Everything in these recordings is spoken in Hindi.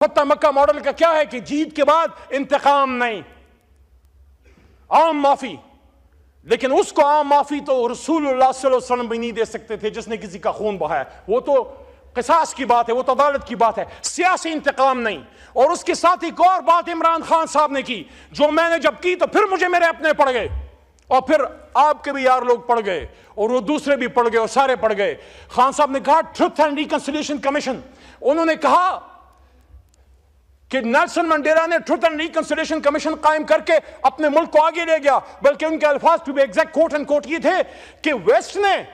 फतह मक्का मॉडल का क्या है कि जीत के बाद इंतकाम नहीं, आम माफी। लेकिन उसको आम माफी तो रसूलुल्लाह सल्लल्लाहु अलैहि वसल्लम भी नहीं दे सकते थे जिसने किसी का खून बहाया। वो तो किसास की बात है, वो तो अदालत की बात है, सियासी इंतकाम नहीं। और उसके साथ एक और बात इमरान खान साहब ने की, जो मैंने जब की तो फिर मुझे मेरे अपने पड़ गए, और फिर आपके भी यार लोग पड़ गए, और वो दूसरे भी पड़ गए, और सारे पड़ गए। खान साहब ने कहा ट्रुथ एंड रिकंसिलिएशन कमीशन। उन्होंने कहा कि नेल्सन मंडेला ने ट्रुथ एंड रिकंसिलिएशन कमीशन कायम करके अपने मुल्क को आगे ले गया, बल्कि उनके अल्फाज to be exact quote and quote ये थे कि वेस्ट ने,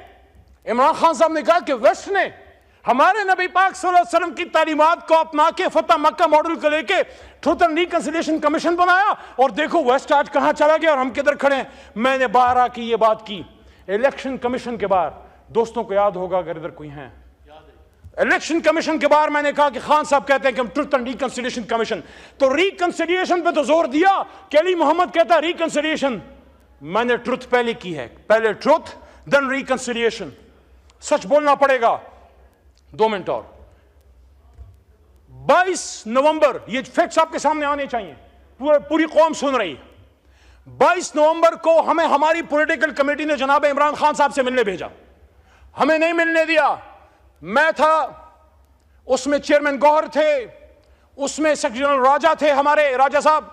इमरान खान साहब ने कहा कि वेस्ट ने हमारे नबी पाक सल्लल्लाहु अलैहि वसल्लम की तालीमात को अपना के फतह मक्का मॉडल को लेके ट्रुथ एंड रिकंसिलिएशन कमीशन बनाया, और देखो वेस्ट आज कहां चला गया और हम किधर खड़े हैं। मैंने बाहर आके ये बात की इलेक्शन कमीशन के बाहर, दोस्तों को याद होगा अगर इधर कोई है, इलेक्शन कमीशन के बाहर मैंने कहा कि खान साहब कहते हैं कि हम ट्रुथ एंड रिकंसिलिएशन कमीशन, तो रिकंसिलिएशन पे तो जोर दिया कि अली मोहम्मद कहता है रिकंसिलिएशन। मैंने ट्रुथ पहले की है, पहले ट्रुथ देन रिकंसिलिएशन। सच बोलना पड़ेगा। 2 मिनट और। 22 नवंबर, ये फैक्ट्स आपके सामने आने चाहिए, पूरी कौम सुन रही है। 22 नवंबर को हमें हमारी पॉलिटिकल कमेटी ने जनाब इमरान खान साहब से मिलने भेजा, हमें नहीं मिलने दिया। मैं था उसमें, चेयरमैन गौहर थे उसमें, सेक्रेटरी जनरल राजा थे हमारे, राजा साहब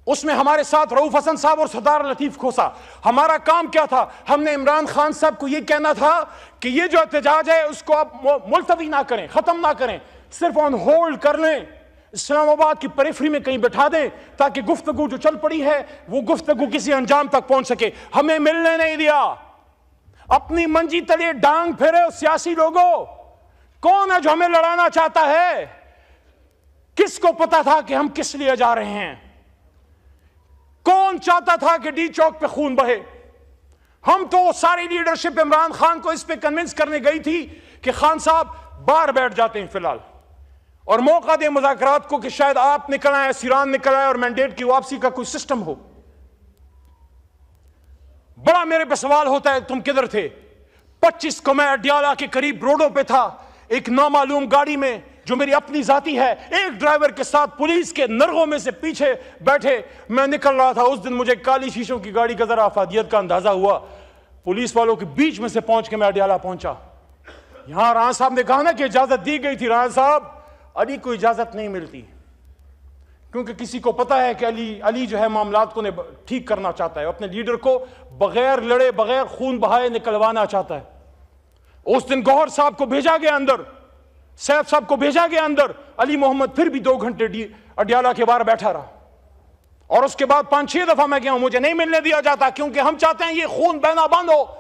उसमें, हमारे साथ रऊफ हसन साहब और सरदार लतीफ खोसा। हमारा काम क्या था, हमने इमरान खान साहब को यह कहना था कि ये जो एहतजाज है उसको आप मुलतवी ना करें, खत्म ना करें, सिर्फ ऑन होल्ड कर लें, इस्लामाबाद की पेरिफेरी में कहीं बैठा दें, ताकि गुफ्तगू जो चल पड़ी है वो गुफ्तगू किसी अंजाम तक पहुंच सके। हमें मिलने नहीं दिया। अपनी मंजी तले डांग फेरे सियासी लोगों। कौन है जो हमें लड़ाना चाहता है? किसको पता था कि हम किस लिए जा रहे हैं? कौन चाहता था कि डी चौक पे खून बहे? हम तो सारी लीडरशिप इमरान खान को इस पे कन्विंस करने गई थी कि खान साहब बाहर बैठ जाते हैं फिलहाल, और मौका दें मुज़ाकरात को कि शायद आप निकल आए, सीरान निकल आए, और मैंडेट की वापसी का कोई सिस्टम हो। बड़ा मेरे पे सवाल होता है तुम किधर थे? 25 को मैं अडियाला के करीब रोडों पे था, एक नामालूम गाड़ी में जो मेरी अपनी जाती है, एक ड्राइवर के साथ पुलिस के नरगों में से पीछे बैठे मैं निकल रहा था। उस दिन मुझे काली शीशों की गाड़ी का जरा अफादियत का अंदाजा हुआ। पुलिस वालों के बीच में से पहुंच के मैं अडियाला पहुंचा। यहां राणा साहब ने कहा ना कि इजाजत दी गई थी। राणा साहब, अली को इजाजत नहीं मिलती, क्योंकि किसी को पता है कि अली जो है मामलात को ठीक करना चाहता है, अपने लीडर को बगैर लड़े बगैर खून बहाए निकलवाना चाहता है। उस दिन गौहर साहब को भेजा गया अंदर, सैफ साहब को भेजा गया अंदर, अली मोहम्मद फिर भी 2 घंटे अडियाला के बाहर बैठा रहा। और उसके बाद 5-6 दफा मैं गया हूं, मुझे नहीं मिलने दिया जाता, क्योंकि हम चाहते हैं ये खून बहना बंद हो,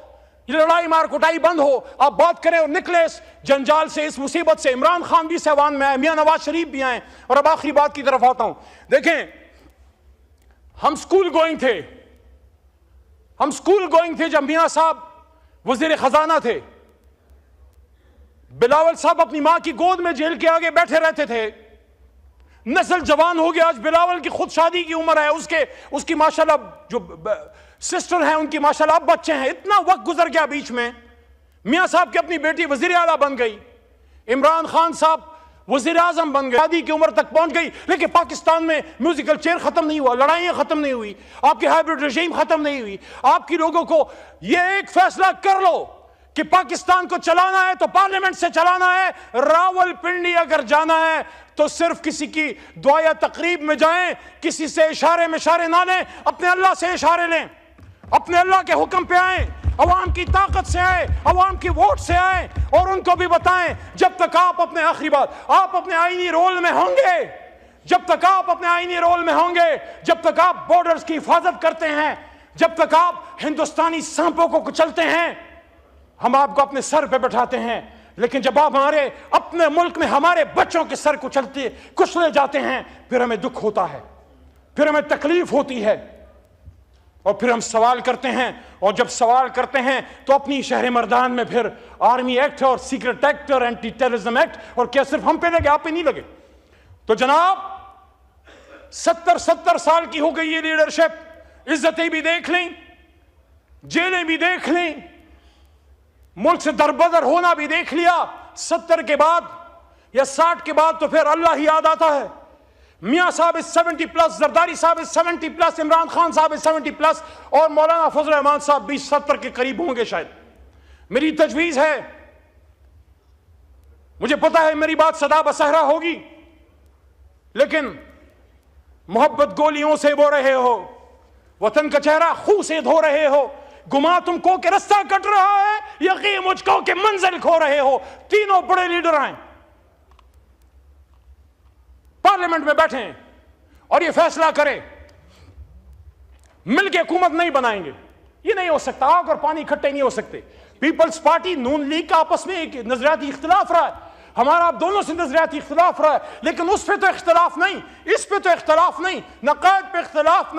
ये लड़ाई मार कुटाई बंद हो, आप बात करें और निकले इस जंजाल से, इस मुसीबत से। इमरान खान भी सहवान में आए, मियां नवाज शरीफ भी आए। और अब आखिरी बात की तरफ आता हूं। देखें, हम स्कूल गोइंग थे जब मियां साहब वजीर खजाना थे। बिलावल साहब अपनी मां की गोद में जेल के आगे बैठे रहते थे। नस्ल जवान हो गया, आज बिलावल की खुद शादी की उम्र है, उसकी माशाल्लाह जो सिस्टर हैं उनकी माशाल्लाह अब बच्चे हैं। इतना वक्त गुजर गया बीच में। मियां साहब की अपनी बेटी वजीर आला बन गई, इमरान खान साहब वजीर आजम बन गए, शादी की उम्र तक पहुंच गई। लेकिन पाकिस्तान में म्यूजिकल चेयर खत्म नहीं हुआ, लड़ाइयां खत्म नहीं हुई, आपकी हाइब्रिड रजीम खत्म नहीं हुई। आपकी लोगों को यह एक फैसला कर लो कि पाकिस्तान को चलाना है तो पार्लियामेंट से चलाना है। रावलपिंडी अगर जाना है तो सिर्फ किसी की दुआ या तकरीब में जाएं, किसी से इशारे में इशारे ना लें, अपने अल्लाह से इशारे लें, अपने अल्लाह के हुक्म पे आए, अवाम की ताकत से आए, अवाम की वोट से आए, और उनको भी बताएं जब तक आप अपने, आखिरी बात, आप अपने आईनी रोल में होंगे, जब तक आप अपने आईनी रोल में होंगे, जब तक आप बॉर्डर्स की हिफाजत करते हैं, जब तक आप हिंदुस्तानी सांपों को कुचलते हैं, हम आपको अपने सर पे बैठाते हैं। लेकिन जब आप हमारे अपने मुल्क में हमारे बच्चों के सर कुचले जाते हैं, फिर हमें दुख होता है, फिर हमें तकलीफ होती है, और फिर हम सवाल करते हैं। और जब सवाल करते हैं तो अपनी शहर मर्दान में फिर आर्मी एक्ट और सीक्रेट एक्ट और एंटी टेररिज्म एक्ट, और क्या सिर्फ हम पे लगे, आप पे नहीं लगे? तो जनाब 70 साल की हो गई ये लीडरशिप, इज्जतें भी देख लें, जेलें भी देख लें, मुल्क से दरबदर होना भी देख लिया। 70 के बाद या 60 के बाद तो फिर अल्लाह ही याद आता है। मियाँ साहब इज 70+, जरदारी साहब इज 70+, इमरान खान साहब इज 70+, और मौलाना फजल रहमान साहब भी 70 के करीब होंगे शायद। मेरी तजवीज है, मुझे पता है मेरी बात सदा बसहरा होगी, लेकिन मोहब्बत गोलियों से बो रहे हो, वतन का चेहरा खून से धो रहे हो, गुमा तुमको के रास्ता कट रहा है, यकीन मुझको के मंजिल खो रहे हो। तीनों बड़े लीडर आए, पार्लियामेंट में बैठे और ये फैसला करें मिलकर हुकूमत नहीं बनाएंगे, ये नहीं हो सकता। आग और पानी इकट्ठे नहीं हो सकते। पीपल्स पार्टी नून लीग का आपस में एक नजरियाती इख्तिलाफ रहा है, हमारा आप दोनों से नजरियाती इख्तिलाफ रहा है, लेकिन उस पे तो इख्तिलाफ नहीं, इस पे तो इख्तिलाफ नहीं, न कायद पे इख्तिलाफ,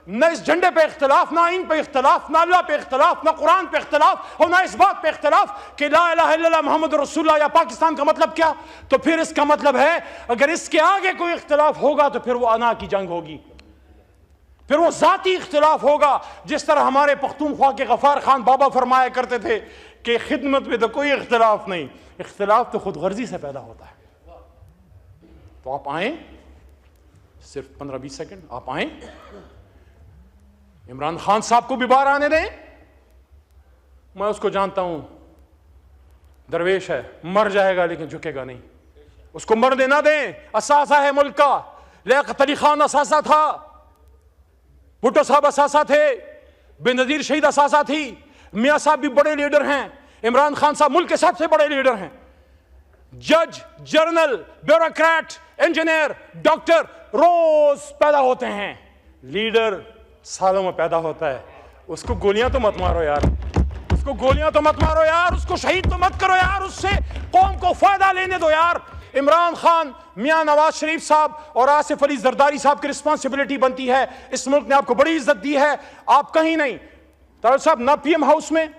न इस झंडे पे इख्तिलाफ, ना इन पे इख्तिलाफ, ना अल्लाह पे इख्तिलाफ, ना कुरान पे इख्तिलाफ, और ना इस बात पे इख्तिलाफ कि ला इलाहा इल्लल्लाह मोहम्मद रसूलुल्लाह या पाकिस्तान का मतलब क्या। तो फिर इसका मतलब है अगर इसके आगे कोई इख्तिलाफ होगा तो फिर वो अना की जंग होगी, फिर वो जाती इख्तिलाफ होगा। जिस तरह हमारे पख्तूनख्वा के गफार खान बाबा फरमाया करते थे कि खिदमत में तो कोई इख्तिलाफ नहीं, इख्तिलाफ तो खुद गर्जी से पैदा होता है। तो आप आए, सिर्फ 15-20 सेकंड आप आए, इमरान खान साहब को भी बाहर आने दें। मैं उसको जानता हूं, दरवेश है, मर जाएगा लेकिन झुकेगा नहीं, उसको मर देना दें। असासा है मुल्क का, लियाकत अली खान असासा था, भुट्टो साहब असासा थे, बेनजीर शहीद असासा थी, मियाँ साहब भी बड़े लीडर हैं, इमरान खान साहब मुल्क के सबसे बड़े लीडर हैं। जज, जर्नल, ब्यूरोक्रेट, इंजीनियर, डॉक्टर रोज पैदा होते हैं, लीडर सालों में पैदा होता है। उसको गोलियां तो मत मारो यार, उसको गोलियां तो मत मारो यार, उसको शहीद तो मत करो यार, उससे कौम को फायदा लेने दो यार। इमरान खान, मियां नवाज शरीफ साहब और आसिफ अली जरदारी साहब की रिस्पॉन्सिबिलिटी बनती है। इस मुल्क ने आपको बड़ी इज्जत दी है, आप कहीं नहीं, तारड़ साहब ना पीएम हाउस में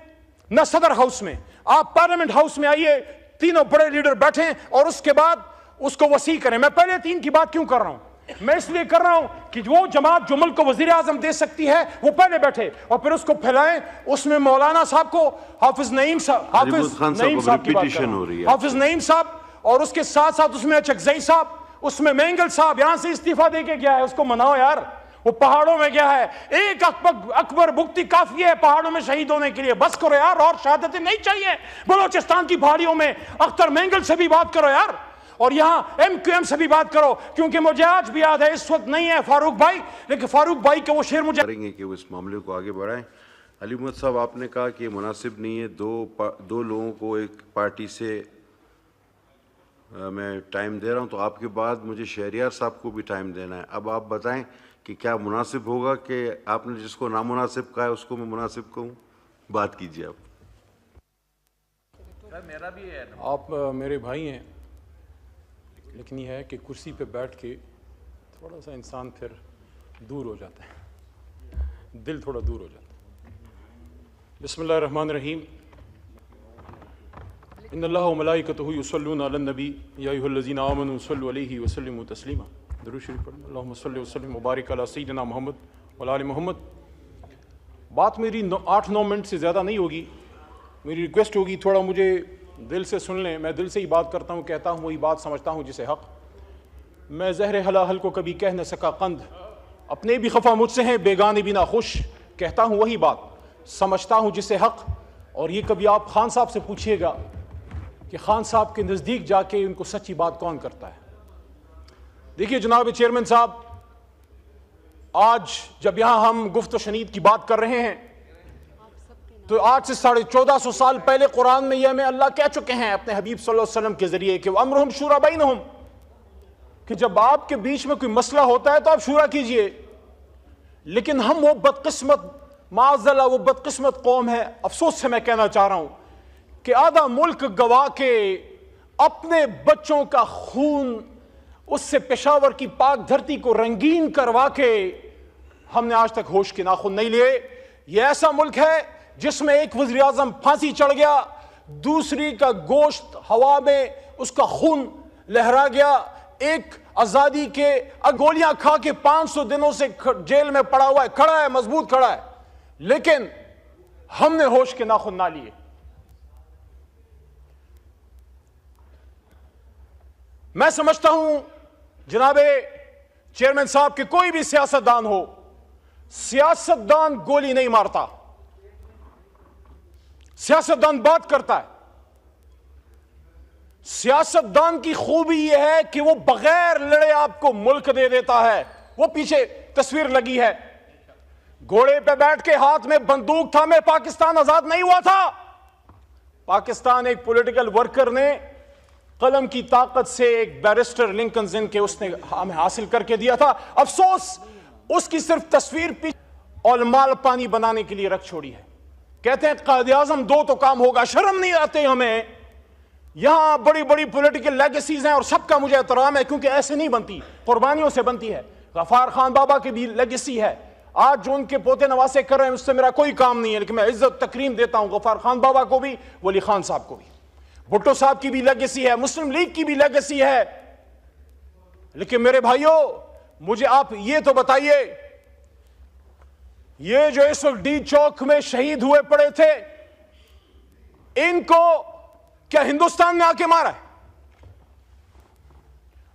ना सदर हाउस में, आप पार्लियामेंट हाउस में आइए, तीनों बड़े लीडर बैठे और उसके बाद उसको वसी करें। मैं पहले 3 की बात क्यों कर रहा हूं, मैं इसलिए कर रहा हूं कि वो जमात जो मुल्क को वजीर आजम दे सकती है वो पहले बैठे और फिर उसको फैलाएं। उसमें मौलाना साहब को, हाफिज नईम साहब, हाफिज नईम साहब की बात कर रहा हूं, हाफिज नईम साहब, और उसके साथ साथ उसमें अचकजई साहब, उसमें मेंगल साहब यहां से इस्तीफा देके गया है, उसको मनाओ यार। वो पहाड़ों में गया है, एक अकबर भुक्ति काफी है पहाड़ों में शहीद होने के लिए, बस करो यार, और शहादतें नहीं चाहिए। बलोचिस्तान की पहाड़ियों में अख्तर मेंगल से भी बात करो यार, और यहां MQM से भी बात करो, क्योंकि मुझे आज भी याद है, इस वक्त नहीं है फारूक भाई, लेकिन फारूक भाई के वो शेर मुझे करेंगे कि वो इस मामले को आगे बढ़ाएं। अली मोहम्मद साहब, आपने कहा कि मुनासिब नहीं है दो लोगों को एक पार्टी से मैं टाइम दे रहा हूं, तो आपके बाद मुझे शहरियार साहब को भी टाइम देना है। अब आप बताएं कि क्या मुनासिब होगा कि आपने जिसको नामुनासिब कहा है उसको मैं मुनासिब कहूं? बात कीजिए आप। मेरा भी है, आप मेरे भाई हैं, लेकिन यह है कि कुर्सी पे बैठ के थोड़ा सा इंसान फिर दूर हो जाता है, दिल थोड़ा दूर हो जाता है। बिस्मिल्लाहिर्रहमानिर्रहीम। इन्नल्लाह व मलाइकतहु युसल्लूना अलन नबी या अय्युहल्लज़ीना आमनू सल्लु अलैहि व सल्लिमू तस्लीमा। दुरूद शरीफ पढ़ें। अल्लाहुम्मा सल्लि व सल्लिम व बारिक अला सय्यिदिना मुहम्मद व अला आलि मुहम्मद। बात मेरी 8-9 मिनट से ज़्यादा नहीं होगी, मेरी रिक्वेस्ट होगी थोड़ा मुझे दिल से सुन लें। मैं दिल से ही बात करता हूँ, कहता हूँ वही बात, समझता हूँ जिसे हक़। मैं ज़हर हलाहल को कभी कह न सका कंद, अपने भी खफा मुझसे हैं बेगाने भी ना खुश, कहता हूँ वही बात, समझता हूँ जिसे हक़। और ये कभी आप खान साहब से पूछिएगा कि खान साहब के नज़दीक जाके उनको सच्ची बात कौन करता है। देखिए जनाब चेयरमैन साहब, आज जब यहाँ हम गुफ्त शनीद की बात कर रहे हैं तो आज से 1450 साल पहले कुरान में यह हमें अल्लाह कह चुके हैं अपने हबीब सल्लल्लाहु अलैहि वसल्लम के जरिए कि अम्रुहुम शूरा बैनहुम, कि जब आपके बीच में कोई मसला होता है तो आप शूरा कीजिए। लेकिन हम वो बदकिस्मत, माअज़ल्लाह वो बदकिस्मत कौम है, अफसोस से मैं कहना चाह रहा हूं कि आधा मुल्क गवा के अपने बच्चों का खून, उससे पेशावर की पाक धरती को रंगीन करवा के हमने आज तक होश के नाखून नहीं लिए। यह ऐसा मुल्क है जिसमें एक वज़ीर आज़म फांसी चढ़ गया, दूसरी का गोश्त हवा में उसका खून लहरा गया, एक आज़ादी के गोलियां खा के 500 दिनों से जेल में पड़ा हुआ है, खड़ा है, मजबूत खड़ा है, लेकिन हमने होश के नाखून ना लिए। मैं समझता हूं जनाबे चेयरमैन साहब कि कोई भी सियासतदान हो, सियासतदान गोली नहीं मारता, सियासतदान बात करता है। सियासतदान की खूबी यह है कि वो बगैर लड़े आपको मुल्क दे देता है। वो पीछे तस्वीर लगी है, घोड़े पे बैठ के हाथ में बंदूक था, में पाकिस्तान आजाद नहीं हुआ था। पाकिस्तान एक पॉलिटिकल वर्कर ने कलम की ताकत से एक बैरिस्टर लिंकन जिन के उसने हमें हासिल करके दिया था। अफसोस उसकी सिर्फ तस्वीर पीछे और माल पानी बनाने के लिए रख छोड़ी है। कहते हैं कायदे आजम दो तो काम होगा। शर्म नहीं आते हमें? यहां बड़ी बड़ी पॉलिटिकल लेगेसीज हैं और सबका मुझे एहतराम है, क्योंकि ऐसे नहीं बनती, कुर्बानियों से बनती है। गफार खान बाबा की भी लेगेसी है। आज जो उनके पोते नवासे कर रहे हैं उससे मेरा कोई काम नहीं है, लेकिन मैं इज्जत तकरीम देता हूं गफार खान बाबा को भी, वली खान साहब को भी। भुट्टो साहब की भी लेगेसी है, मुस्लिम लीग की भी लेगेसी है। लेकिन मेरे भाइयों, मुझे आप ये तो बताइए, ये जो इस वक्त डी चौक में शहीद हुए पड़े थे, इनको क्या हिंदुस्तान में आके मारा है?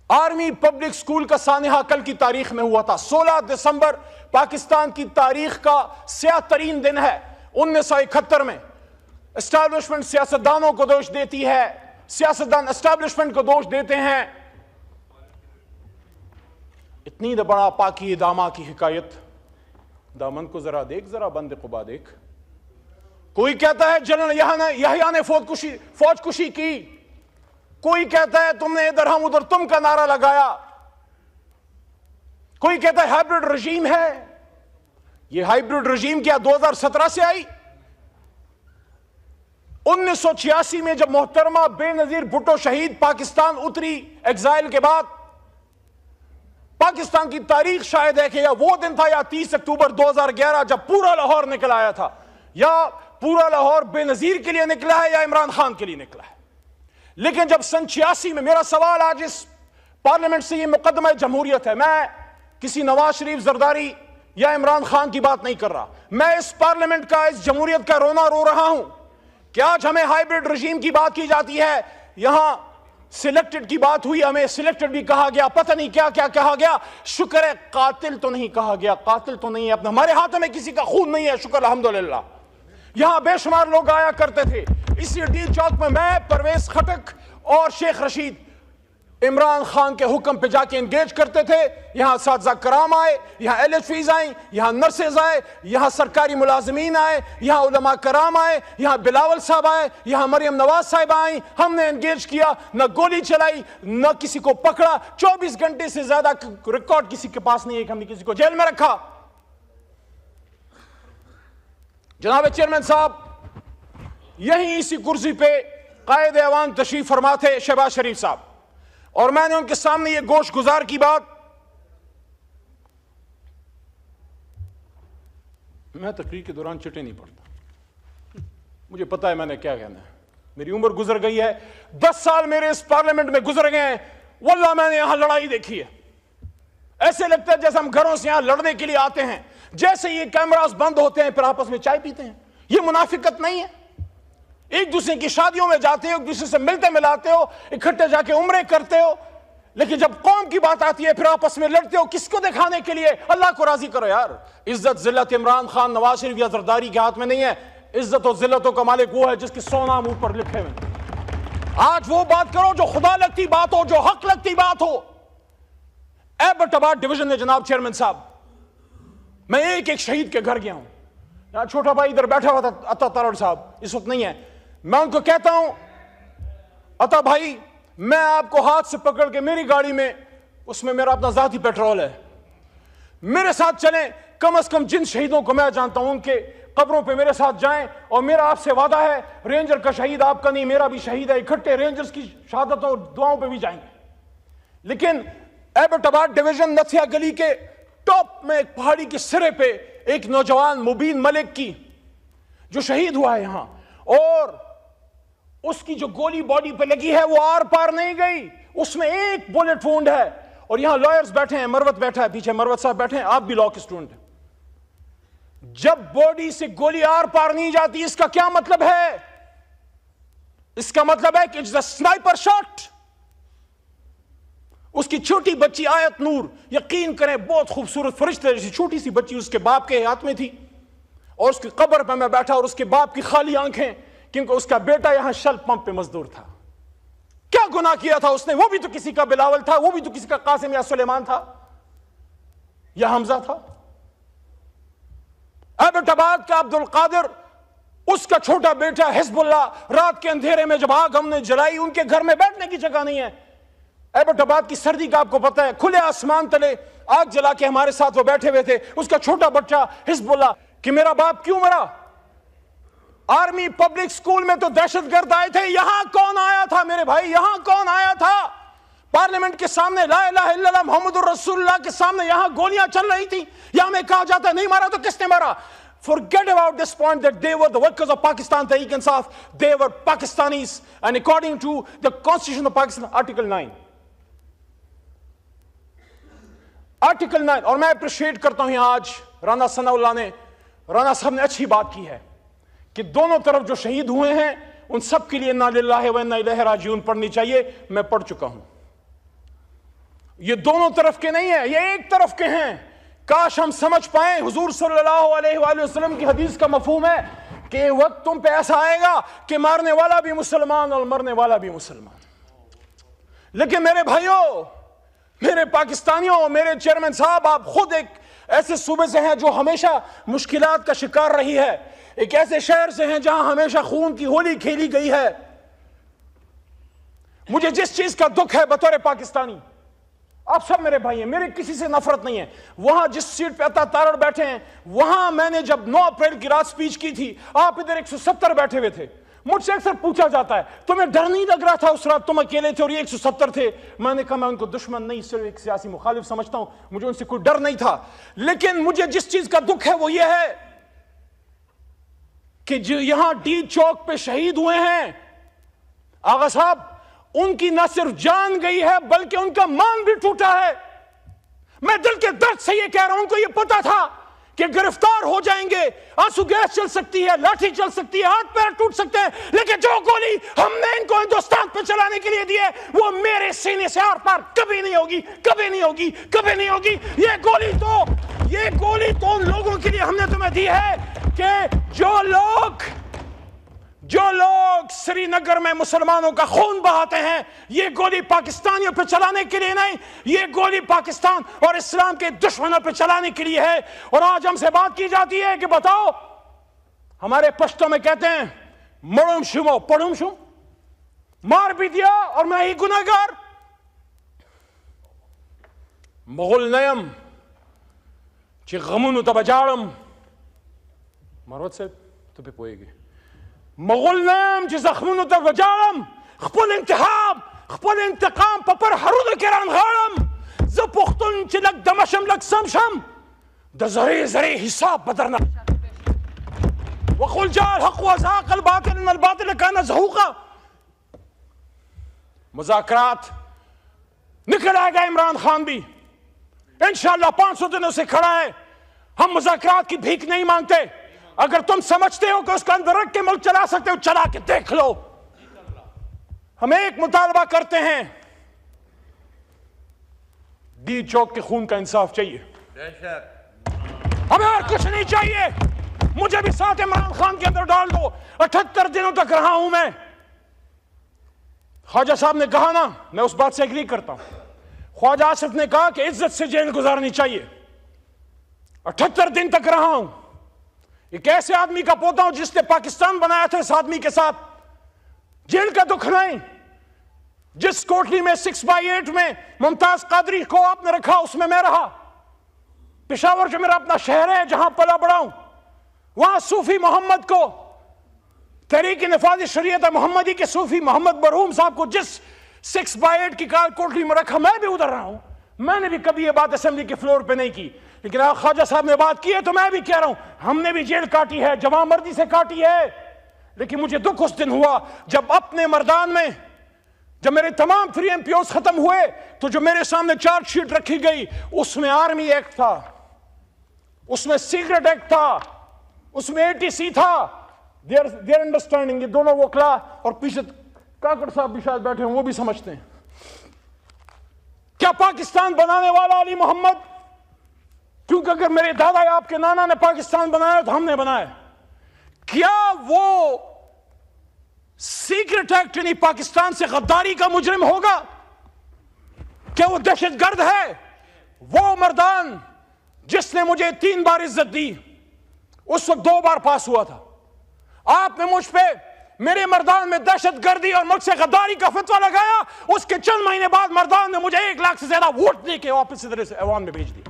आर्मी पब्लिक स्कूल का सानिहा कल की तारीख में हुआ था। 16 दिसंबर पाकिस्तान की तारीख का स्याह तरीन दिन है। 1971 में एस्टैब्लिशमेंट सियासतदानों को दोष देती है, सियासतदान एस्टैब्लिशमेंट को दोष देते हैं। इतनी बड़ा पाकी दामा की हिकायत, दामन को जरा देख, जरा बंद कुबा देख। कोई कहता है जनरल यहया ने फौज कुशी की, कोई कहता है तुमने इधर हम उधर तुम का नारा लगाया, कोई कहता है हाइब्रिड रजीम है। यह हाइब्रिड रजीम क्या 2017 से आई? 1986 में जब मोहतरमा बेनजीर भुट्टो शहीद पाकिस्तान उतरी एग्जाइल के बाद, पाकिस्तान की तारीख शायद है कि या वो दिन था या 30 अक्टूबर 2011 जब पूरा लाहौर निकल आया था। या पूरा लाहौर बेनजीर के लिए निकला है या इमरान खान के लिए निकला है। लेकिन जब सन 86 में, मेरा सवाल आज इस पार्लियामेंट से, ये मुकदमा जमहूरियत है, मैं किसी नवाज शरीफ, जरदारी या इमरान खान की बात नहीं कर रहा, मैं इस पार्लियामेंट का, इस जमहूरियत का रोना रो रहा हूं कि आज हमें हाइब्रिड रजीम की बात की जाती है। यहां सिलेक्टेड की बात हुई, हमें सिलेक्टेड भी कहा गया, पता नहीं क्या क्या कहा गया। शुक्र है कातिल तो नहीं कहा गया, कातिल तो नहीं है अपना, हमारे हाथ में किसी का खून नहीं है, शुक्र अल्हम्दुलिल्लाह। यहां बेशुमार लोग आया करते थे। इसी डी चौक में मैं, परवेज खटक और शेख रशीद इमरान खान के हुक्म पे जाके एंगेज करते थे। यहां साथजा कराम आए, यहां LHVs आई, यहां नर्सेज आए, यहां सरकारी मुलाजमीन आए, यहां उलमा कराम आए, यहां बिलावल साहब आए, यहां मरियम नवाज साहब आई। हमने एंगेज किया, न गोली चलाई, न किसी को पकड़ा। 24 घंटे से ज्यादा रिकॉर्ड किसी के पास नहीं है कि हमने किसी को जेल में रखा। जनाब चेयरमैन साहब, यहीं इसी कुर्सी पे कायदे अवाम तशरीफ फरमा थे शहबाज शरीफ साहब, और मैंने उनके सामने ये गोश गुजार की बात, मैं तकरीर के दौरान चिट्टे नहीं पढ़ता, मुझे पता है मैंने क्या कहना है। मेरी उम्र गुजर गई है, 10 साल मेरे इस पार्लियामेंट में गुजर गए हैं। वल्लाह मैंने यहां लड़ाई देखी है। ऐसे लगता है जैसे हम घरों से यहां लड़ने के लिए आते हैं, जैसे ये कैमरास बंद होते हैं फिर आपस में चाय पीते हैं। ये मुनाफिकत नहीं है। एक दूसरे की शादियों में जाते हो, एक दूसरे से मिलते मिलाते हो, इकट्ठे जाके उम्रे करते हो, लेकिन जब कौम की बात आती है फिर आपस में लड़ते हो। किसको दिखाने के लिए? अल्लाह को राजी करो यार। इज्जत जिल्लत इमरान खान, नवाज शरीफ या जरदारी के हाथ में नहीं है। इज्जत और जिल्लतों का मालिक वो है जिसके 100 नाम ऊपर लिखे हुए। आज वो बात करो जो खुदा लगती बात हो, जो हक लगती बात हो। एबटाबाद डिवीजन में जनाब चेयरमैन साहब, मैं एक एक शहीद के घर गया हूं। यहां छोटा भाई इधर बैठा हुआ था, अता तारड़ साहब इस वक्त नहीं है। मैं उनको कहता हूं, अता भाई मैं आपको हाथ से पकड़ के, मेरी गाड़ी में, उसमें मेरा अपना जाती पेट्रोल है, मेरे साथ चलें। कम से कम जिन शहीदों को मैं जानता हूं उनके कब्रों पे मेरे साथ जाएं। और मेरा आपसे वादा है, रेंजर का शहीद आपका नहीं मेरा भी शहीद है, इकट्ठे रेंजर्स की शहादतों और दुआओं पे भी जाएंगे। लेकिन एबटाबाद डिवीजन नथिया गली के टॉप में एक पहाड़ी के सिरे पे एक नौजवान मुबीन मलिक की जो शहीद हुआ है यहां, और उसकी जो गोली बॉडी पे लगी है वो आर पार नहीं गई, उसमें एक बुलेट वुंड है। और यहां लॉयर्स बैठे हैं, मरवत बैठा है पीछे, मरवत साहब बैठे हैं, आप भी लॉ के स्टूडेंट हैं। जब बॉडी से गोली आर पार नहीं जाती, इसका क्या मतलब है? इसका मतलब है कि इट्स अ स्नाइपर शॉट। उसकी छोटी बच्ची आयत नूर, यकीन करें बहुत खूबसूरत फरिश्ते जैसी छोटी सी बच्ची उसके बाप के हाथ में थी, और उसकी कब्र पर मैं बैठा और उसके बाप की खाली आंखें, क्योंकि उसका बेटा यहां शल पंप पे मजदूर था। क्या गुनाह किया था उसने? वो भी तो किसी का बिलावल था, वो भी तो किसी का कासिम या सुलेमान था या हमजा था। एबटाबाद का अब्दुल कादिर, उसका छोटा बेटा हिजबुल्लाह, रात के अंधेरे में जब आग हमने जलाई, उनके घर में बैठने की जगह नहीं है। एबटाबाद की सर्दी का आपको पता है, खुले आसमान तले आग जला के हमारे साथ वो बैठे हुए थे। उसका छोटा बच्चा हिजबुल्लाह कि मेरा बाप क्यों मरा? आर्मी पब्लिक स्कूल में तो दहशतगर्द आए थे, यहां कौन आया था मेरे भाई? यहां कौन आया था? पार्लियामेंट के सामने ला इलाहा इल्लल्लाह मुहम्मदुर रसूलुल्लाह के सामने यहां गोलियां चल रही थी। यहां में कहा जाता है नहीं मारा तो किसने मारा? Forget about this point that they were the workers of Pakistan, Tehreek-e-Insaf. They were Pakistanis, and according to the Constitution of Pakistan, Article 9. Article 9, और मैं अप्रिशिएट करता हूं यहां आज राना सनाउल्लाह ने, राना साहब ने अच्छी बात की है कि दोनों तरफ जो शहीद हुए हैं उन सब के लिए इन्ना लिल्लाहि व इन्ना इलैहि राजिऊन पढ़नी चाहिए। मैं पढ़ चुका हूं। ये दोनों तरफ के नहीं है, ये एक तरफ के हैं। काश हम समझ पाए, हुजूर सल्लल्लाहु अलैहि वसल्लम की हदीस का मफहूम है कि वक्त तुम पे ऐसा आएगा कि मारने वाला भी मुसलमान और मरने वाला भी मुसलमान। लेकिन मेरे भाइयों, मेरे पाकिस्तानियों, मेरे चेयरमैन साहब, आप खुद एक ऐसे सूबे से हैं जो हमेशा मुश्किलात का शिकार रही है, एक ऐसे शहर से हैं जहां हमेशा खून की होली खेली गई है। मुझे जिस चीज का दुख है बतौर पाकिस्तानी, आप सब मेरे भाई हैं, मेरे किसी से नफरत नहीं है। वहां जिस सीट पे अता तारड़ बैठे हैं, वहां मैंने जब 9 अप्रैल की रात स्पीच की थी, आप इधर 170 बैठे हुए थे। मुझसे अक्सर पूछा जाता है तुम्हें डर नहीं लग रहा था उस रात? तुम अकेले थे और ये 170 थे। मैंने कहा मैं उनको दुश्मन नहीं, सिर्फ एक सियासी मुखालिफ समझता हूं, मुझे उनसे कोई डर नहीं था। लेकिन मुझे जिस चीज का दुख है वो ये है कि जो यहां डी चौक पे शहीद हुए हैं आगा साहब, उनकी न सिर्फ जान गई है बल्कि उनका मान भी टूटा है। मैं दिल के दर्द से ये कह रहा हूं, उनको ये पता था कि गिरफ्तार हो जाएंगे, आंसू गैस चल सकती है, लाठी चल सकती है, हाथ पैर टूट सकते हैं, लेकिन जो गोली हमने इनको हिंदुस्तान पे चलाने के लिए दी है वो मेरे सीने से आर पार कभी नहीं होगी, कभी नहीं होगी, कभी नहीं होगी। ये गोली तो उन लोगों के लिए हमने तुम्हें दी है कि जो लोग श्रीनगर में मुसलमानों का खून बहाते हैं, ये गोली पाकिस्तानियों पे चलाने के लिए नहीं, ये गोली पाकिस्तान और इस्लाम के दुश्मनों पे चलाने के लिए है। और आज हमसे बात की जाती है कि बताओ, हमारे पश्तो में कहते हैं मड़ुम शुमो पढ़ुम शुम, मार भी दिया और मैं ही गुनाहगार। मुगल नयम ची गमुन तबजाड़म मरवत से तो पे पोएगी मुगल नयम ची जख्मुन तबजाड़म खपुल इंतहाब खपुल इंतकाम पपर हरुद किरान गाड़म ज पुख्तुन ची लग दमशम लग समशम द जरे जरे हिसाब बदरना वकुल जाल हक वज़ाक अल बातिल अल बातिल काना ज़हूका। मुज़ाकरात निकल आएगा, इमरान खान भी इंशाअल्लाह 500 दिनों से खड़ा है। हम मुज़ाकरात की भीख नहीं मांगते। अगर तुम समझते हो कि उसका अंदर रख के मुल्क चला सकते हो, चला के देख लो। हम एक मुतालबा करते हैं, डी चौक के खून का इंसाफ चाहिए, हमें और कुछ नहीं चाहिए। मुझे भी साथ इमरान खान के अंदर डाल दो। 78 दिनों तक रहा हूं मैं। ख्वाजा साहब ने कहा ना, मैं उस बात से एग्री करता हूं। ख्वाजा आसिफ ने कहा कि इज्जत से जेल गुजारनी चाहिए। 78 दिन तक रहा हूं। एक ऐसे आदमी का पोता हूं जिसने पाकिस्तान बनाया था, इस आदमी के साथ जेल का दुख नहीं। जिस कोठरी में 6/8 में मुमताज कादरी को आपने रखा, उसमें मैं रहा। पेशावर जो मेरा अपना शहर है, जहां पला बड़ा हूं, वहां सूफी मोहम्मद को, तहरीक नफाज़ शरीयत मोहम्मदी के सूफी मोहम्मद बरहूम साहब को जिस 6/8 की कार कोठरी में रखा, मैं भी उधर रहा हूं। मैंने भी कभी ये बात असेंबली के फ्लोर पे नहीं की, लेकिन ख्वाजा साहब ने बात की है तो मैं भी कह रहा हूं, हमने भी जेल काटी है, जवां मर्दी से काटी है। लेकिन मुझे दुख उस दिन हुआ जब अपने मर्दान में, जब मेरे तमाम फ्री एमपीओस खत्म हुए, तो जो मेरे सामने चार्जशीट रखी गई, उसमें आर्मी एक्ट था, उसमें सीक्रेट एक्ट था, उसमें एटीसी था। देयर अंडरस्टैंडिंग, ये दोनों वकला और पीछे काकड़ साहब भी शायद बैठे हैं, वो भी समझते हैं क्या पाकिस्तान बनाने वाला अली मोहम्मद? क्योंकि अगर मेरे दादा या आपके नाना ने पाकिस्तान बनाया तो हमने बनाया। क्या वो सीक्रेट एक्ट यानी पाकिस्तान से गद्दारी का मुजरिम होगा? क्या वो दहशतगर्द है? वो मर्दान जिसने मुझे 3 बार इज्जत दी, उस वक्त 2 बार पास हुआ था। आपने मुझ पे, मेरे मर्दान में दहशतगर्दी और मुझसे गद्दारी का फतवा लगाया। उसके चंद महीने बाद मर्दान ने मुझे 1 लाख से ज्यादा वोट देके वापस इधर से ऐवान में भेज दिया।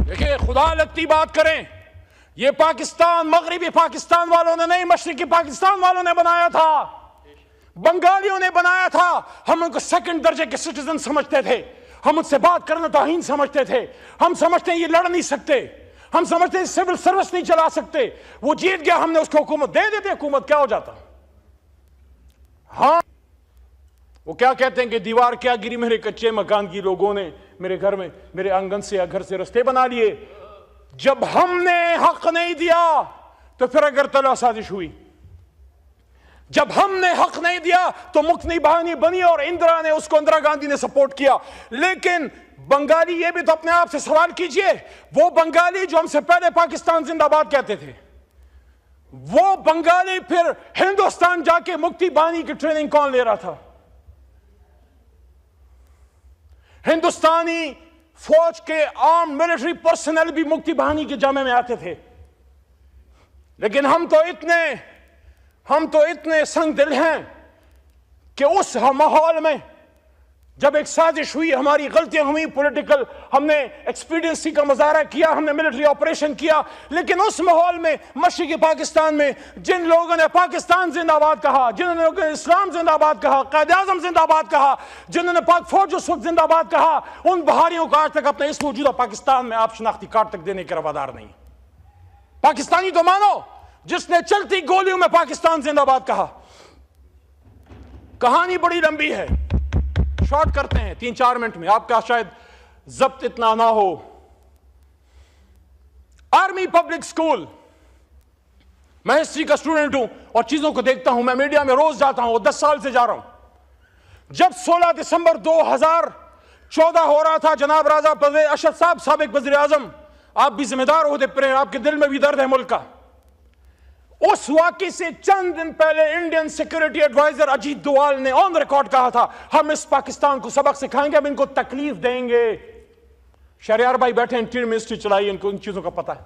देखिए, खुदा लगती बात करें, ये पाकिस्तान मगरिबी पाकिस्तान वालों ने नहीं, मशरिकी पाकिस्तान वालों ने बनाया था, बंगालियों ने बनाया था। हम उनको 2nd दर्जे के सिटीजन समझते थे, हम उनसे बात करना तौहीन समझते थे। हम समझते हैं ये लड़ नहीं सकते, हम समझते हैं सिविल सर्विस नहीं चला सकते। वो जीत गया, हमने उसको हुकूमत दे देते, हुकूमत क्या हो जाता। हाँ, वो क्या कहते हैं कि दीवार क्या गिरी मेरे कच्चे मकान की, लोगों ने मेरे घर में, मेरे आंगन से या घर से रास्ते बना लिए। जब हमने हक नहीं दिया तो फिर अगरतला साजिश हुई। जब हमने हक नहीं दिया तो मुक्ति बहानी बनी और इंदिरा ने उसको, इंदिरा गांधी ने सपोर्ट किया। लेकिन बंगाली, ये भी तो अपने आप से सवाल कीजिए, वो बंगाली जो हमसे पहले पाकिस्तान जिंदाबाद कहते थे, वो बंगाली फिर हिंदुस्तान जाके मुक्ति बहानी की ट्रेनिंग कौन ले रहा था? हिंदुस्तानी फौज के आर्म मिलिट्री पर्सनल भी मुक्ति बहानी के जामे में आते थे। लेकिन हम तो इतने संग दिल हैं कि उस माहौल में जब एक साजिश हुई, हमारी गलतियां हुई पॉलिटिकल, हमने एक्सपीडियंसी का मुजाहरा किया, हमने मिलिट्री ऑपरेशन किया, लेकिन उस माहौल में मशरिकी पाकिस्तान में जिन लोगों ने पाकिस्तान जिंदाबाद कहा, जिन्होंने इस्लाम जिंदाबाद कहा, कायदे आज़म जिंदाबाद कहा, जिन्होंने पाक फौज उस वक्त जिंदाबाद कहा, उन बहारियों को आज तक अपने इस मौजूदा पाकिस्तान में आप शनाख्ती कार्ड तक देने के रवादार नहीं। पाकिस्तानी तो मानो जिसने चलती गोलियों में पाकिस्तान जिंदाबाद कहा। कहानी बड़ी लंबी है, शॉर्ट करते हैं 3-4 मिनट में, आपका शायद जब्त इतना ना हो। आर्मी पब्लिक स्कूल, मैं हिस्ट्री का स्टूडेंट हूं और चीजों को देखता हूं, मैं मीडिया में रोज जाता हूं, 10 साल से जा रहा हूं। जब 16 दिसंबर 2014 हो रहा था, जनाब राजा परवेज अशरफ साहब, साबिक वज़ीर आज़म, आप भी जिम्मेदार होते पर, आपके दिल में भी दर्द है मुल्क का। उस वाकये से चंद दिन पहले Indian security adviser Ajit Doval ने ऑन रिकॉर्ड कहा था, हम इस पाकिस्तान को सबक सिखाएंगे, हम इनको तकलीफ देंगे। शहरयार भाई बैठे, इंटीरियर मिनिस्ट्री चलाई, इनको इन चीजों का पता है।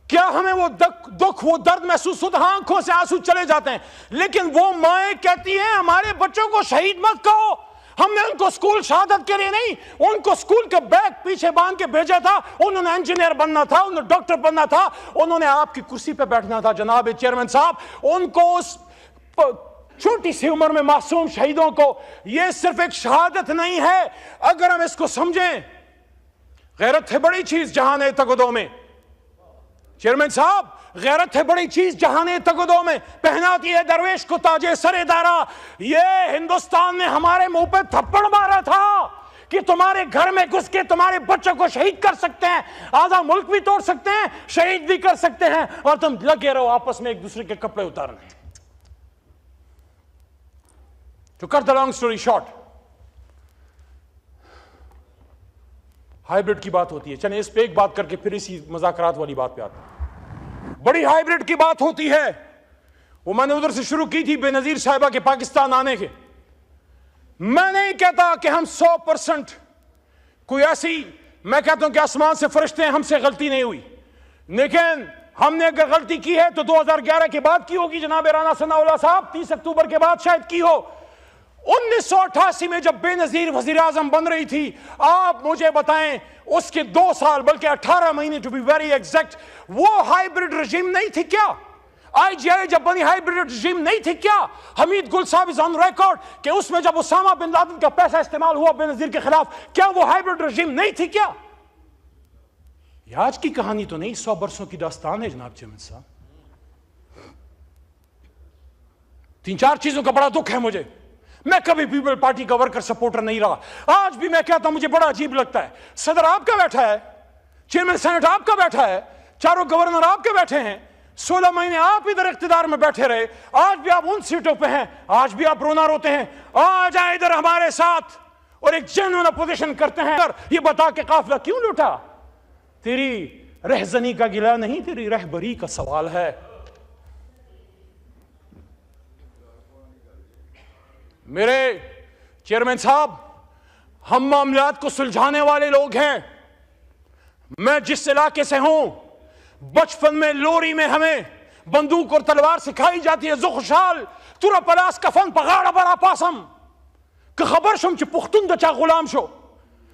क्या हमें वो दुख, वो दर्द महसूस होता? हाँ, आंखों से आंसू चले जाते हैं। लेकिन वो माएं कहती हैं हमारे बच्चों को शहीद मत कहो। हमने उनको स्कूल शहादत के लिए नहीं, उनको स्कूल के बैग पीछे बांध के भेजा था। उन्होंने इंजीनियर बनना था, उन्होंने डॉक्टर बनना था, उन्होंने आपकी कुर्सी पे बैठना था। जनाब चेयरमैन साहब, उनको उस छोटी सी उम्र में मासूम शहीदों को, यह सिर्फ एक शहादत नहीं है, अगर हम इसको समझें, गैरत है बड़ी चीज जहाने तगदों में। चेयरमैन साहब, गैरत है बड़ी चीज जहाने तगदों में, पहनाती है दरवेश को ताजे सरेदारा। ये हिंदुस्तान ने हमारे मुंह पे थप्पड़ मारा था कि तुम्हारे घर में घुस के तुम्हारे बच्चों को शहीद कर सकते हैं, आधा मुल्क भी तोड़ सकते हैं, शहीद भी कर सकते हैं, और तुम लगे रहो आपस में एक दूसरे के कपड़े उतारने। To cut the long story short, hybrid की बात होती है। चलिए इस पे एक बात करके फिर इसी मजाकरात वाली बात पे आते हैं। बड़ी हाइब्रिड की बात होती है, वो मैंने उधर से शुरू की थी, बेनजीर साहिबा के पाकिस्तान आने के। मैं नहीं कहता कि हम 100% कोई ऐसी, मैं कहता हूं कि आसमान से फरिश्ते हैं, हमसे गलती नहीं हुई, लेकिन हमने अगर गलती की है तो 2011 के बाद की होगी। जनाब राना सनाउल्लाह साहब 30 अक्टूबर के बाद शायद की हो। 1988 में जब बेनजीर वजीर आजम बन रही थी, आप मुझे बताएं, उसके 2 साल बल्कि 18 महीने टू बी वेरी एग्जैक्ट, वो हाइब्रिड रजीम नहीं थी क्या? IGI जब बनी हाइब्रिड रजीम नहीं थी क्या? हमीद गुल साहब इज ऑन रिकॉर्ड कि उसमें जब उसामा बिन लादेन का पैसा इस्तेमाल हुआ बेनजीर के खिलाफ, क्या वो हाइब्रिड रजीम नहीं थी क्या? ये आज की कहानी तो नहीं, 100 बरसों की दास्तान है जनाब चेयरमैन साहब। 3-4 चीजों का बड़ा दुख है मुझे। मैं कभी पीपल पार्टी का वर्कर सपोर्टर नहीं रहा, आज भी मैं कहता हूं मुझे बड़ा अजीब लगता है। सदर आपका बैठा है, चेयरमैन सेनेट आपका बैठा है, चारों गवर्नर आपके बैठे हैं, 16 महीने आप इधर इख्तिदार में बैठे रहे, आज भी आप उन सीटों पे हैं, आज भी आप रोना रोते हैं। आ जाए इधर हमारे साथ और एक जेन्युइन अपोजिशन करते हैं। ये बता के काफिला क्यों लूटा? तेरी रहजनी का गिला नहीं, तेरी रहबरी का सवाल है। मेरे चेयरमैन साहब, हम मामलात को सुलझाने वाले लोग हैं। मैं जिस इलाके से हूं, बचपन में लोरी में हमें बंदूक और तलवार सिखाई जाती है। जुखशाल तुरा पलास कफन पगाड़ा बरा पासम कि खबर शुम च पुख्तुन दचा गुलाम शो।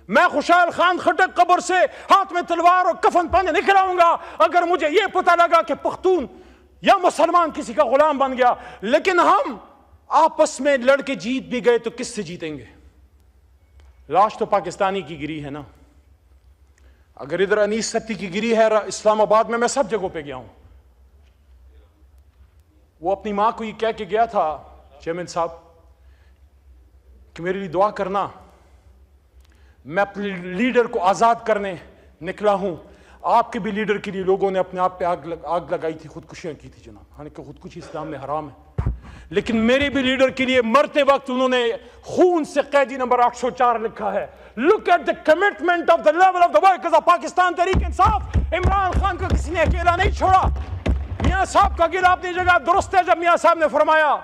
मैं खुशाल खान खटक कब्र से हाथ में तलवार और कफन पहने निकलाऊंगा अगर मुझे यह पता लगा कि पख्तून या मुसलमान किसी का गुलाम बन गया। लेकिन हम आपस में लड़के जीत भी गए तो किससे जीतेंगे? लाश तो पाकिस्तानी की गिरी है ना। अगर इधर अनीस सत्ती की गिरी है इस्लामाबाद में, मैं सब जगहों पे गया हूं। वो अपनी मां को ये कह के गया था चेयरमैन साहब कि मेरे लिए दुआ करना, मैं अपने लीडर को आजाद करने निकला हूं। आपके भी लीडर के लिए लोगों ने अपने आप पे आग लगाई थी, खुदकुशियां की थी जनाब। हालांकि खुदकुशी इस्लाम में हराम है, लेकिन मेरे भी लीडर के लिए मरते वक्त उन्होंने खून से कैदी नंबर 804 लिखा है। Look at the commitment of the level of the workers of Pakistan Tehreek Insaf. Imran Khan को किसी ने अकेला नहीं छोड़ा। मियां साहब का गिला अपनी जगह दुरुस्त है। जब मियां साहब ने फरमाया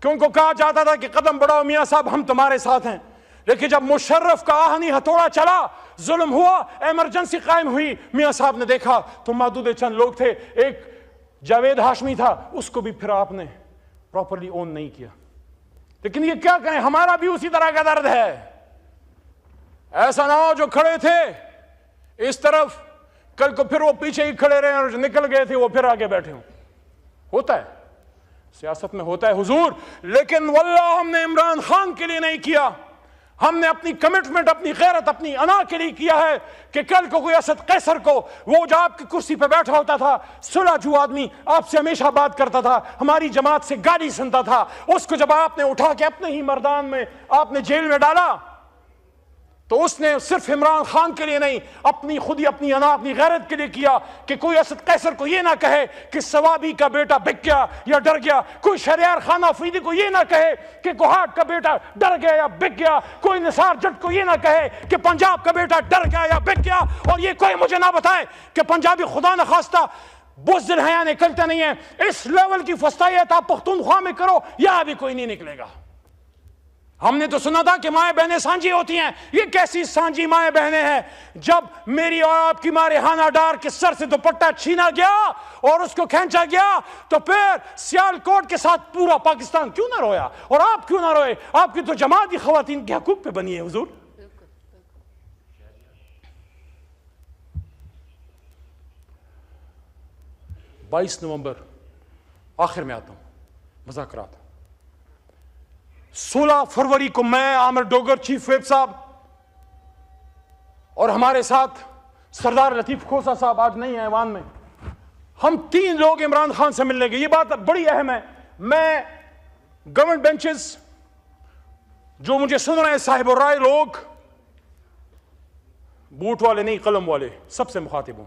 कि उनको कहा जाता था कि कदम बढ़ाओ मियां साहब, हम तुम्हारे साथ हैं, लेकिन जब मुशर्रफ का आहनी हथौड़ा चला, जुल्म हुआ, इमरजेंसी कायम हुई, मियां साहब ने देखा तो मादूद चंद लोग थे। एक जावेद हाशमी था, उसको भी फिर आपने प्रॉपर्ली ओन नहीं किया। लेकिन ये क्या करें, हमारा भी उसी तरह का दर्द है। ऐसा ना हो जो खड़े थे इस तरफ, कल को फिर वो पीछे ही खड़े रहे और जो निकल गए थे वो फिर आगे बैठे हों। होता है, सियासत में होता है हुजूर। लेकिन वल्लाह हमने इमरान खान के लिए नहीं किया, हमने अपनी कमिटमेंट, अपनी गैरत, अपनी अना के लिए किया है कि कल को कोई असद कैसर को, वो जो आपकी कुर्सी पे बैठा होता था, सुलझू आदमी, आपसे हमेशा बात करता था, हमारी जमात से गाली सुनता था, उसको जब आपने उठा के अपने ही मैदान में आपने जेल में डाला तो उसने सिर्फ इमरान खान के लिए नहीं, अपनी खुद ही अपनी अना, अपनी गैरत के लिए किया कि कोई असद कैसर को यह ना कहे कि सवाबी का बेटा बिक गया या डर गया, कोई शहरियार खान अफरीदी को यह ना कहे कि कोहाट का बेटा डर गया या बिक गया, कोई निसार जट को यह ना कहे कि पंजाब का बेटा डर गया या बिक गया। और ये कोई मुझे ना बताए कि पंजाबी खुदा न खास्ता बुज़दिल हैं या निकलते नहीं है। इस लेवल की फस्तायत आप पख्तूनख्वा में करो, यहां भी कोई नहीं निकलेगा। हमने तो सुना था कि माएं बहनें सांझी होती हैं। ये कैसी सांझी माएं बहनें हैं? जब मेरी और आपकी मां रेहाना डार के सर से दुपट्टा छीना गया और उसको खींचा गया तो फिर सियालकोट के साथ पूरा पाकिस्तान क्यों ना रोया? और आप क्यों ना रोए? आपकी तो जमात ही खवातीन के हकूक पे बनी है हुजूर। 22 नवंबर, आखिर में आता हूं, मुज़ाकरात। 16 फरवरी को मैं, आमिर डोगर, चीफ व्हिप साहब और हमारे साथ सरदार लतीफ खोसा साहब आज नहीं है ऐवान में, हम 3 लोग इमरान खान से मिलने गए। ये बात बड़ी अहम है। मैं गवर्नमेंट बेंचेस जो मुझे सुन रहे हैं, साहिब और राय लोग, बूट वाले नहीं कलम वाले, सबसे मुखातिब हूं।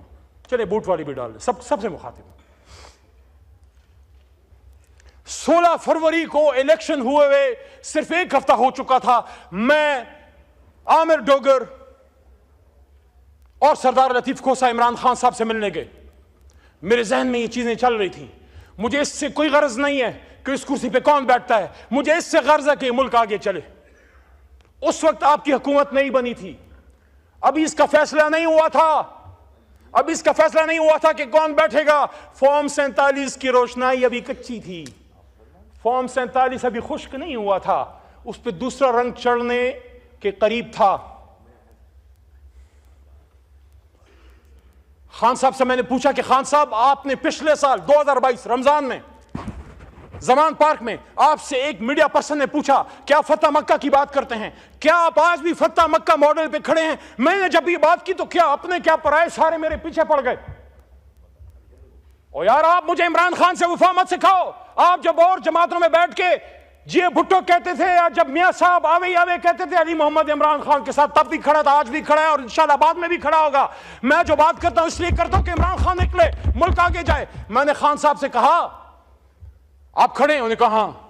चले बूट वाली भी डाल दे, सबसे मुखातिब हूं। 16 फरवरी को इलेक्शन हुए हुए सिर्फ 1 हफ्ता हो चुका था। मैं, आमिर डोगर और सरदार लतीफ खोसा इमरान खान साहब से मिलने गए। मेरे जहन में ये चीजें चल रही थी। मुझे इससे कोई गर्ज नहीं है कि इस कुर्सी पे कौन बैठता है, मुझे इससे गर्ज है कि मुल्क आगे चले। उस वक्त आपकी हुकूमत नहीं बनी थी, अभी इसका फैसला नहीं हुआ था, अभी इसका फैसला नहीं हुआ था कि कौन बैठेगा। फॉर्म 47 की रोशनाई अभी कच्ची थी, फॉर्म 47 अभी खुश्क नहीं हुआ था, उस पर दूसरा रंग चढ़ने के करीब था। खान साहब से मैंने पूछा कि खान साहब, आपने पिछले साल 2022 रमजान में जमान पार्क में आपसे एक मीडिया पर्सन ने पूछा क्या आप फतह मक्का की बात करते हैं, क्या आप आज भी फतह मक्का मॉडल पे खड़े हैं? मैंने जब ये बात की तो क्या अपने क्या पराए सारे मेरे पीछे पड़ गए। और यार, आप मुझे इमरान खान से वफा मत सिखाओ। आप जब और जमातों में बैठ के जी भुट्टो कहते थे, जब मियां साहब आवे आवे कहते थे अली मोहम्मद इमरान खान के साथ, तब भी खड़ा था, आज भी खड़ा है और इंशाल्लाह बाद में भी खड़ा होगा। मैं जो बात करता हूं इसलिए करता हूं कि इमरान खान निकले, मुल्क आगे जाए। मैंने खान साहब से कहा आप खड़े हैं? उन्होंने कहा हाँ।